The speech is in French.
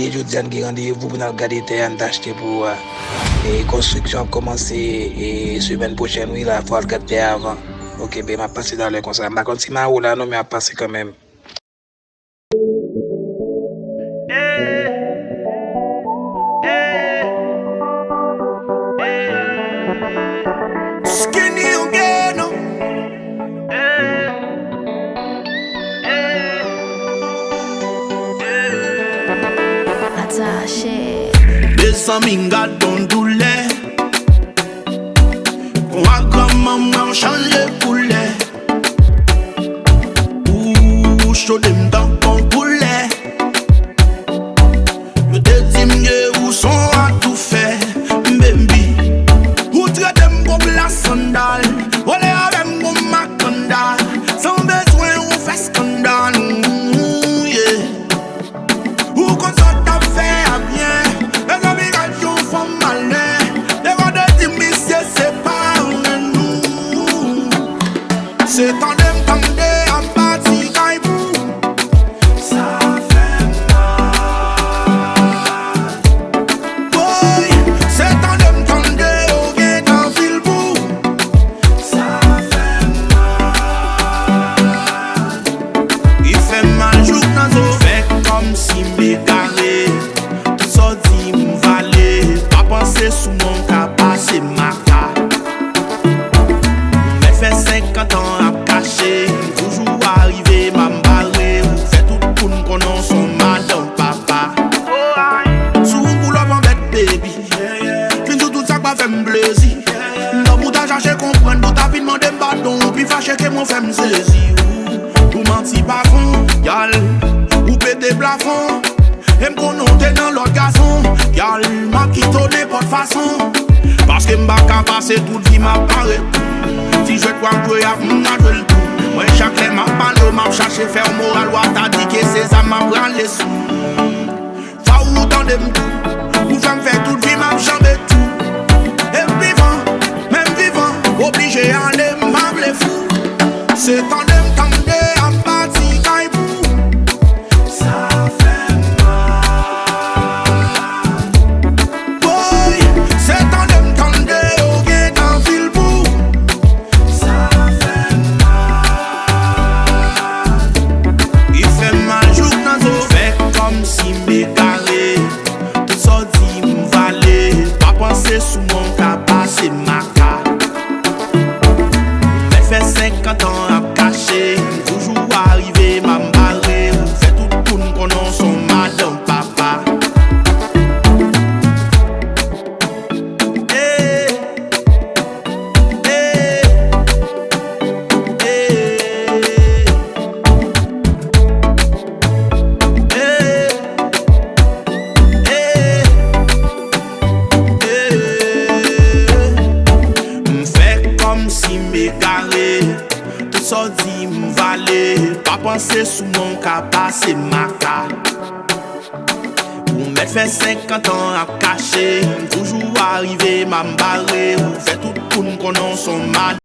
mardi, jeudi, on a rendez-vous pour nous regarder terre d'acheter pour et construction a commencé et semaine prochaine, oui, là, il faut regarder terre avant. Ok, ben, m'a passé dans le conseil. Par contre, si ma roule là, non, mais m'a passé quand même. Skinny again. Attaché. Des amis don't do lait. On a grand-maman changer poulet. Ouh, chaud dem dans ton poulet. Je te dis mieux où sont à tout fait, baby. Où traite m'gon la sandale. Olé avec mon macandal. Sans besoin on fait scandale. Yeah. Où qu'on s'en t'a fait à bien. Les obligations font malin. Les gars de dire monsieur c'est pas nous. C'est en dem tendé en bâti caillou. Ça fait mal. Boy, c'est en dem tendé au guet dans Vilbou. Ça fait mal. Il fait mal jour dans eau. Fait comme si m'égaré. Tout ça dit m'valait. Pas penser sous mon cas passer ma cas. Mais fait 50 ans à cacher. Toujours arrivé m'embarrer. Ou fait tout pour nous connaître son madame papa. Sous boulot en bête baby. Fin tout ça va faire m'plaisir. Dans bout à chercher comprendre. Tout à vite demander pardon. Puis fâché que mon fait m'saisir. Ou menti pas fond, y'all. Ou pété plafond. Et m'connoter dans l'autre garçon. Y'all m'a quitté n'importe façon. Parce que m'ba ka passer toute vie m'a paré. Si je dois jouer à m'na joué le tout. Moi chaque lait m'a parlé, m'a cherché faire moral. Ou t'as dit que c'est ça m'a pris les sous. Fa ou dans des m'tou. Ou femme fait toute vie m'a chambé tout. Et même vivant, obligé à aller m'able fou. C'est en dem tendé en bâti caillou. Ça fait mal. Boy, c'est en dem tendé au guet dans Vilbou. Ça fait mal. Il fait mal jour dans eau. Fait comme si m'égaré. Tout ça dit m'valait. Pas penser sous mon cas passer ma cas. Mais fait 50 ans à cacher. Toujours arrivé m'embarrer. Ou fait tout pour nous connaître son madame papa. Eh, eh, eh, m'fait comme si m'égaré. Tout ça dit m'valait. Pas penser sous mon cas passer ma cas. Ou m'être fait 50 ans à cacher. Toujours arrivé m'embarrer. Ou fait tout pour nous connaître son mal.